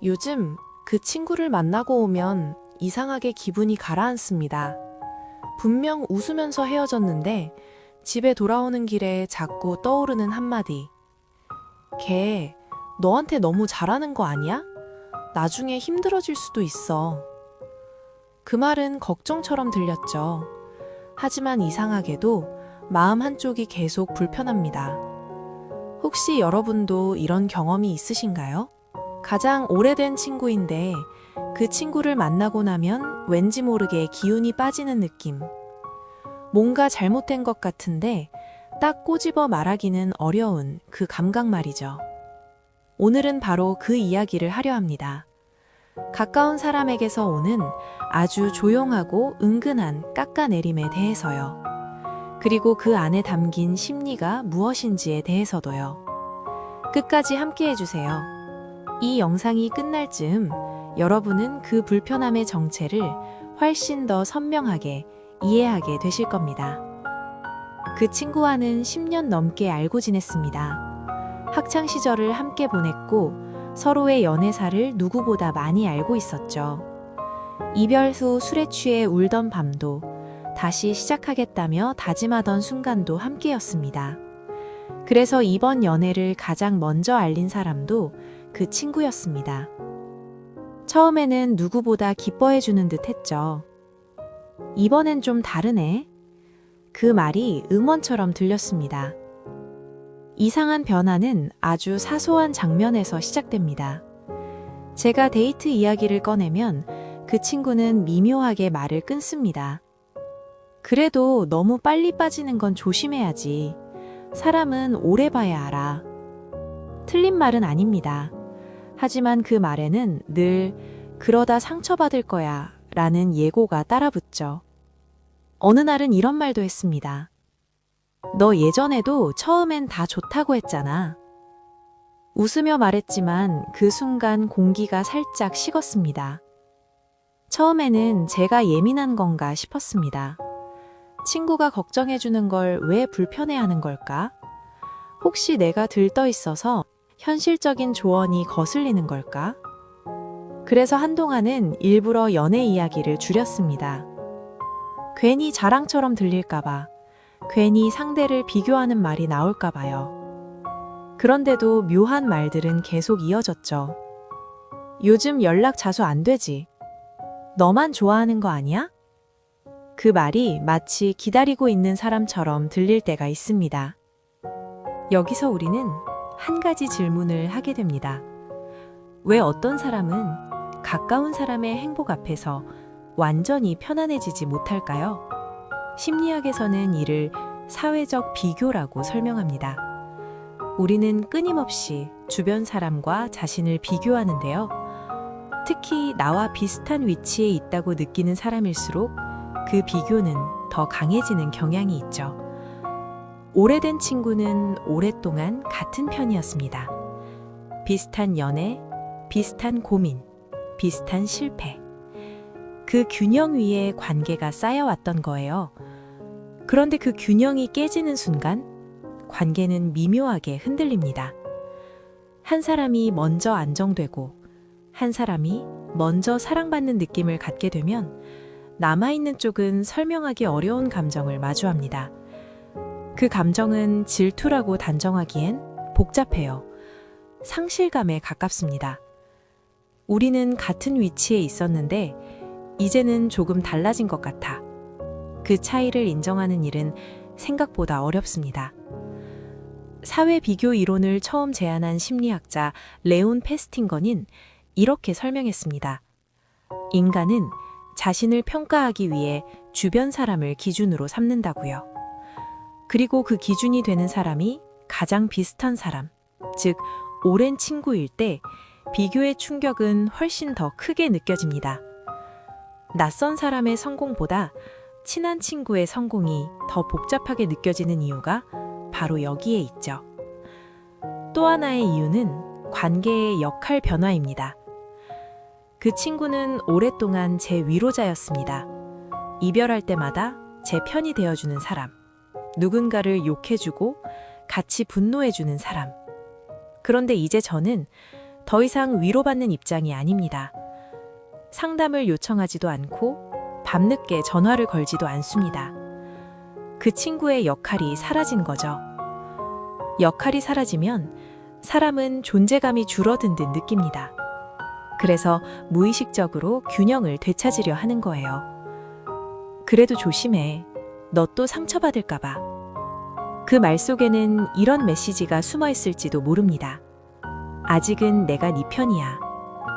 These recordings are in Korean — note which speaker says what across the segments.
Speaker 1: 요즘 그 친구를 만나고 오면 이상하게 기분이 가라앉습니다. 분명 웃으면서 헤어졌는데 집에 돌아오는 길에 자꾸 떠오르는 한마디. 걔, 너한테 너무 잘하는 거 아니야? 나중에 힘들어질 수도 있어. 그 말은 걱정처럼 들렸죠. 하지만 이상하게도 마음 한쪽이 계속 불편합니다. 혹시 여러분도 이런 경험이 있으신가요? 가장 오래된 친구인데 그 친구를 만나고 나면 왠지 모르게 기운이 빠지는 느낌. 뭔가 잘못된 것 같은데 딱 꼬집어 말하기는 어려운 그 감각 말이죠. 오늘은 바로 그 이야기를 하려 합니다. 가까운 사람에게서 오는 아주 조용하고 은근한 깎아내림에 대해서요. 그리고 그 안에 담긴 심리가 무엇인지에 대해서도요. 끝까지 함께 해주세요. 이 영상이 끝날 즈음 여러분은 그 불편함의 정체를 훨씬 더 선명하게 이해하게 되실 겁니다. 그 친구와는 10년 넘게 알고 지냈습니다. 학창 시절을 함께 보냈고 서로의 연애사를 누구보다 많이 알고 있었죠. 이별 후 술에 취해 울던 밤도 다시 시작하겠다며 다짐하던 순간도 함께였습니다. 그래서 이번 연애를 가장 먼저 알린 사람도 그 친구였습니다. 처음에는 누구보다 기뻐해주는 듯 했죠. 이번엔 좀 다르네. 그 말이 응원처럼 들렸습니다. 이상한 변화는 아주 사소한 장면에서 시작됩니다. 제가 데이트 이야기를 꺼내면 그 친구는 미묘하게 말을 끊습니다. 그래도 너무 빨리 빠지는 건 조심해야지. 사람은 오래 봐야 알아. 틀린 말은 아닙니다. 하지만 그 말에는 늘 그러다 상처받을 거야 라는 예고가 따라붙죠. 어느 날은 이런 말도 했습니다. 너 예전에도 처음엔 다 좋다고 했잖아. 웃으며 말했지만 그 순간 공기가 살짝 식었습니다. 처음에는 제가 예민한 건가 싶었습니다. 친구가 걱정해주는 걸 왜 불편해하는 걸까? 혹시 내가 들떠 있어서 현실적인 조언이 거슬리는 걸까? 그래서 한동안은 일부러 연애 이야기를 줄였습니다. 괜히 자랑처럼 들릴까봐, 괜히 상대를 비교하는 말이 나올까봐요. 그런데도 묘한 말들은 계속 이어졌죠. 요즘 연락 자주 안 되지. 너만 좋아하는 거 아니야? 그 말이 마치 기다리고 있는 사람처럼 들릴 때가 있습니다. 여기서 우리는 한 가지 질문을 하게 됩니다. 왜 어떤 사람은 가까운 사람의 행복 앞에서 완전히 편안해지지 못할까요? 심리학에서는 이를 사회적 비교라고 설명합니다. 우리는 끊임없이 주변 사람과 자신을 비교하는데요. 특히 나와 비슷한 위치에 있다고 느끼는 사람일수록 그 비교는 더 강해지는 경향이 있죠. 오래된 친구는 오랫동안 같은 편이었습니다. 비슷한 연애, 비슷한 고민, 비슷한 실패. 그 균형 위에 관계가 쌓여왔던 거예요. 그런데 그 균형이 깨지는 순간 관계는 미묘하게 흔들립니다. 한 사람이 먼저 안정되고 한 사람이 먼저 사랑받는 느낌을 갖게 되면 남아있는 쪽은 설명하기 어려운 감정을 마주합니다. 그 감정은 질투라고 단정하기엔 복잡해요. 상실감에 가깝습니다. 우리는 같은 위치에 있었는데 이제는 조금 달라진 것 같아. 그 차이를 인정하는 일은 생각보다 어렵습니다. 사회 비교 이론을 처음 제안한 심리학자 레온 페스팅건은 이렇게 설명했습니다. 인간은 자신을 평가하기 위해 주변 사람을 기준으로 삼는다고요. 그리고 그 기준이 되는 사람이 가장 비슷한 사람, 즉 오랜 친구일 때 비교의 충격은 훨씬 더 크게 느껴집니다. 낯선 사람의 성공보다 친한 친구의 성공이 더 복잡하게 느껴지는 이유가 바로 여기에 있죠. 또 하나의 이유는 관계의 역할 변화입니다. 그 친구는 오랫동안 제 위로자였습니다. 이별할 때마다 제 편이 되어주는 사람, 누군가를 욕해주고 같이 분노해주는 사람. 그런데 이제 저는
Speaker 2: 더 이상 위로받는 입장이 아닙니다. 상담을 요청하지도 않고 밤늦게 전화를 걸지도 않습니다. 그 친구의 역할이 사라진 거죠. 역할이 사라지면 사람은 존재감이 줄어든 듯 느낍니다. 그래서 무의식적으로 균형을 되찾으려 하는 거예요. 그래도 조심해. 너 또 상처받을까봐. 그 말 속에는 이런 메시지가 숨어 있을지도 모릅니다. 아직은 내가 네 편이야.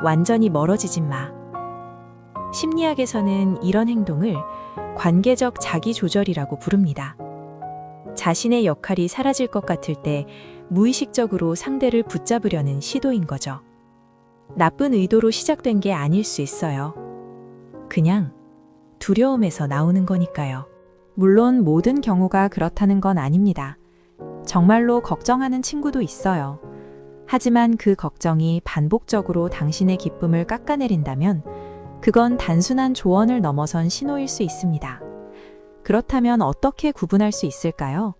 Speaker 2: 완전히 멀어지진 마. 심리학에서는 이런 행동을 관계적 자기조절이라고 부릅니다. 자신의 역할이 사라질 것 같을 때 무의식적으로 상대를 붙잡으려는 시도인 거죠. 나쁜 의도로 시작된 게 아닐 수 있어요. 그냥 두려움에서 나오는 거니까요. 물론 모든 경우가 그렇다는 건 아닙니다. 정말로 걱정하는 친구도 있어요. 하지만 그 걱정이 반복적으로 당신의 기쁨을 깎아내린다면 그건 단순한 조언을 넘어선 신호일 수 있습니다. 그렇다면 어떻게 구분할 수 있을까요?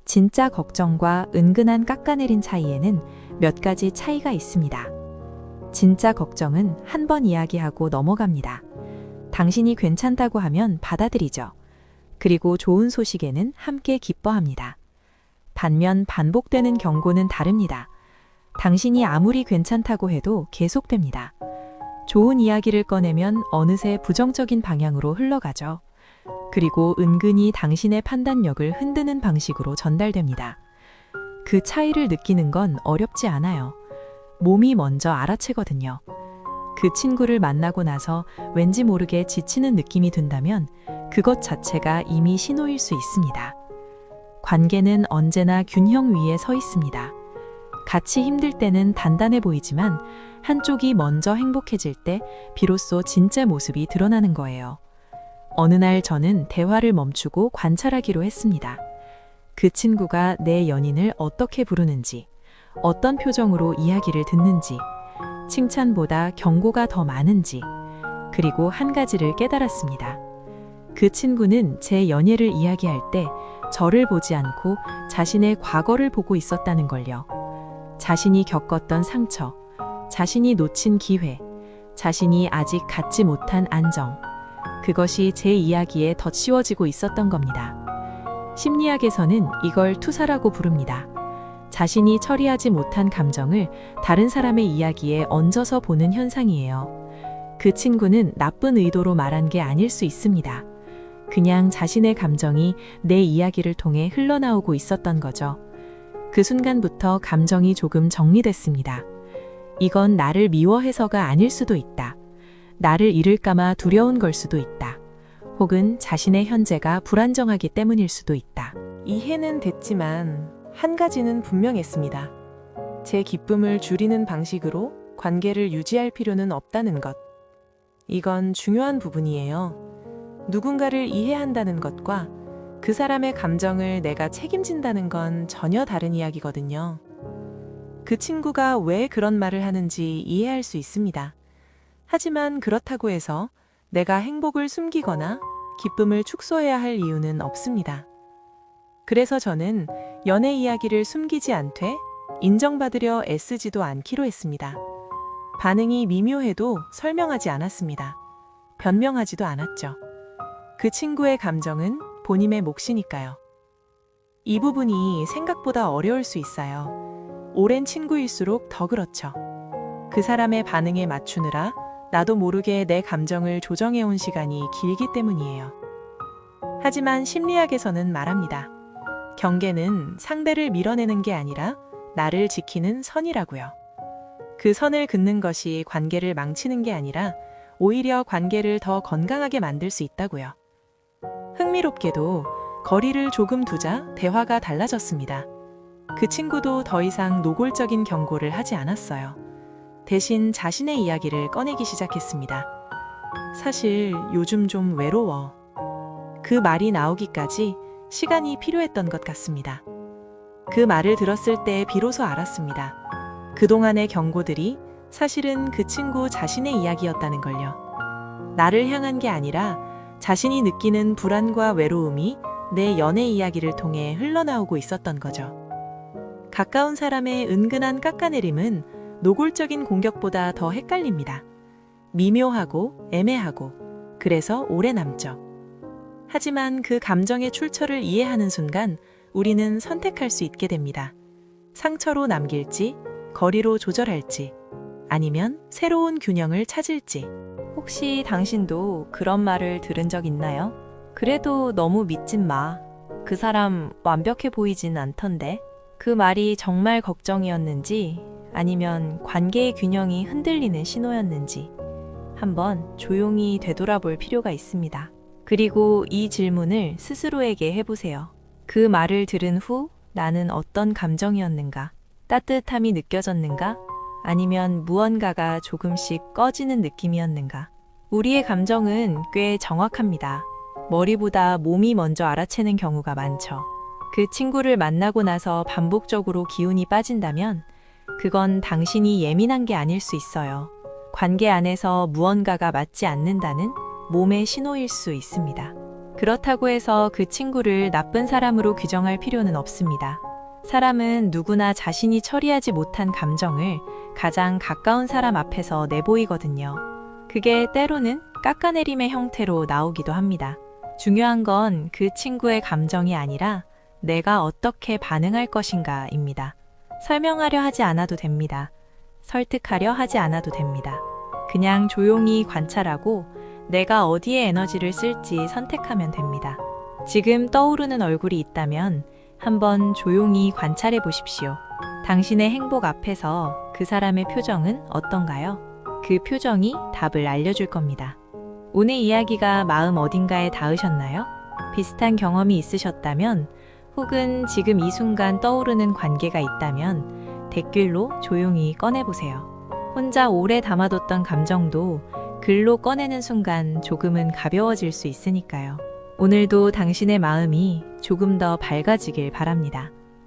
Speaker 2: 진짜 걱정과 은근한 깎아내린 사이에는 몇 가지 차이가 있습니다. 진짜 걱정은 한 번 이야기하고 넘어갑니다. 당신이 괜찮다고 하면 받아들이죠. 그리고 좋은 소식에는 함께 기뻐합니다. 반면 반복되는 경고는 다릅니다. 당신이 아무리 괜찮다고 해도 계속됩니다. 좋은 이야기를 꺼내면 어느새 부정적인 방향으로 흘러가죠. 그리고 은근히 당신의 판단력을 흔드는 방식으로 전달됩니다. 그 차이를 느끼는 건 어렵지 않아요. 몸이 먼저 알아채거든요. 그 친구를 만나고 나서 왠지 모르게 지치는 느낌이 든다면 그것 자체가 이미 신호일 수 있습니다. 관계는 언제나 균형 위에 서 있습니다. 같이 힘들 때는 단단해 보이지만 한쪽이 먼저 행복해질 때 비로소 진짜 모습이 드러나는 거예요. 어느 날 저는 대화를 멈추고 관찰하기로 했습니다. 그 친구가 내 연인을 어떻게 부르는지, 어떤 표정으로 이야기를 듣는지, 칭찬보다 경고가 더 많은지, 그리고 한 가지를 깨달았습니다. 그 친구는 제 연애를 이야기할 때 저를 보지 않고 자신의 과거를 보고 있었다는 걸요. 자신이 겪었던 상처, 자신이 놓친 기회, 자신이 아직 갖지 못한 안정, 그것이 제 이야기에 덧씌워지고 있었던 겁니다. 심리학에서는 이걸 투사라고 부릅니다. 자신이 처리하지 못한 감정을 다른 사람의 이야기에 얹어서 보는 현상이에요. 그 친구는 나쁜 의도로 말한 게 아닐 수 있습니다. 그냥 자신의 감정이 내 이야기를 통해 흘러나오고 있었던 거죠. 그 순간부터 감정이 조금 정리됐습니다. 이건 나를 미워해서가 아닐 수도 있다. 나를 잃을까봐 두려운 걸 수도 있다. 혹은 자신의 현재가 불안정하기 때문일 수도 있다.
Speaker 1: 이해는 됐지만 한 가지는 분명했습니다. 제 기쁨을 줄이는 방식으로 관계를 유지할 필요는 없다는 것. 이건 중요한 부분이에요. 누군가를 이해한다는 것과 그 사람의 감정을 내가 책임진다는 건 전혀 다른 이야기거든요. 그 친구가 왜 그런 말을 하는지 이해할 수 있습니다. 하지만 그렇다고 해서 내가 행복을 숨기거나 기쁨을 축소해야 할 이유는 없습니다. 그래서 저는 연애 이야기를 숨기지 않되 인정받으려 애쓰지도 않기로 했습니다. 반응이 미묘해도 설명하지 않았습니다. 변명하지도 않았죠. 그 친구의 감정은 본인의 몫이니까요. 이 부분이 생각보다 어려울 수 있어요. 오랜 친구일수록 더 그렇죠. 그 사람의 반응에 맞추느라 나도 모르게 내 감정을 조정해온 시간이 길기 때문이에요. 하지만 심리학에서는 말합니다. 경계는 상대를 밀어내는 게 아니라 나를 지키는 선이라고요. 그 선을 긋는 것이 관계를 망치는 게 아니라 오히려 관계를 더 건강하게 만들 수 있다고요. 흥미롭게도 거리를 조금 두자 대화가 달라졌습니다. 그 친구도 더 이상 노골적인 경고를 하지 않았어요. 대신 자신의 이야기를 꺼내기 시작했습니다. 사실 요즘 좀 외로워. 그 말이 나오기까지 시간이 필요했던 것 같습니다. 그 말을 들었을 때 비로소 알았습니다. 그동안의 경고들이 사실은 그 친구 자신의 이야기였다는 걸요. 나를 향한 게 아니라 자신이 느끼는 불안과 외로움이 내 연애 이야기를 통해 흘러나오고 있었던 거죠. 가까운 사람의 은근한 깎아내림은 노골적인 공격보다 더 헷갈립니다. 미묘하고 애매하고 그래서 오래 남죠. 하지만 그 감정의 출처를 이해하는 순간 우리는 선택할 수 있게 됩니다. 상처로 남길지, 거리로 조절할지, 아니면 새로운 균형을 찾을지.
Speaker 2: 혹시 당신도 그런 말을 들은 적 있나요? 그래도 너무 믿진 마. 그 사람 완벽해 보이진 않던데. 그 말이 정말 걱정이었는지 아니면 관계의 균형이 흔들리는 신호였는지 한번 조용히 되돌아볼 필요가 있습니다. 그리고 이 질문을 스스로에게 해보세요. 그 말을 들은 후 나는 어떤 감정이었는가? 따뜻함이 느껴졌는가? 아니면 무언가가 조금씩 꺼지는 느낌이었는가? 우리의 감정은 꽤 정확합니다. 머리보다 몸이 먼저 알아채는 경우가 많죠. 그 친구를 만나고 나서 반복적으로 기운이 빠진다면 그건 당신이 예민한 게 아닐 수 있어요. 관계 안에서 무언가가 맞지 않는다는 몸의 신호일 수 있습니다. 그렇다고 해서 그 친구를 나쁜 사람으로 규정할 필요는 없습니다. 사람은 누구나 자신이 처리하지 못한 감정을 가장 가까운 사람 앞에서 내보이거든요. 그게 때로는 깎아내림의 형태로 나오기도 합니다. 중요한 건 그 친구의 감정이 아니라 내가 어떻게 반응할 것인가입니다. 설명하려 하지 않아도 됩니다. 설득하려 하지 않아도 됩니다. 그냥 조용히 관찰하고 내가 어디에 에너지를 쓸지 선택하면 됩니다. 지금 떠오르는 얼굴이 있다면 한번 조용히 관찰해 보십시오. 당신의 행복 앞에서 그 사람의 표정은 어떤가요? 그 표정이 답을 알려줄 겁니다. 오늘 이야기가 마음 어딘가에 닿으셨나요? 비슷한 경험이 있으셨다면 혹은 지금 이 순간 떠오르는 관계가 있다면 댓글로 조용히 꺼내보세요. 혼자 오래 담아뒀던 감정도 글로 꺼내는 순간 조금은 가벼워질 수 있으니까요. 오늘도 당신의 마음이 조금 더 밝아지길 바랍니다.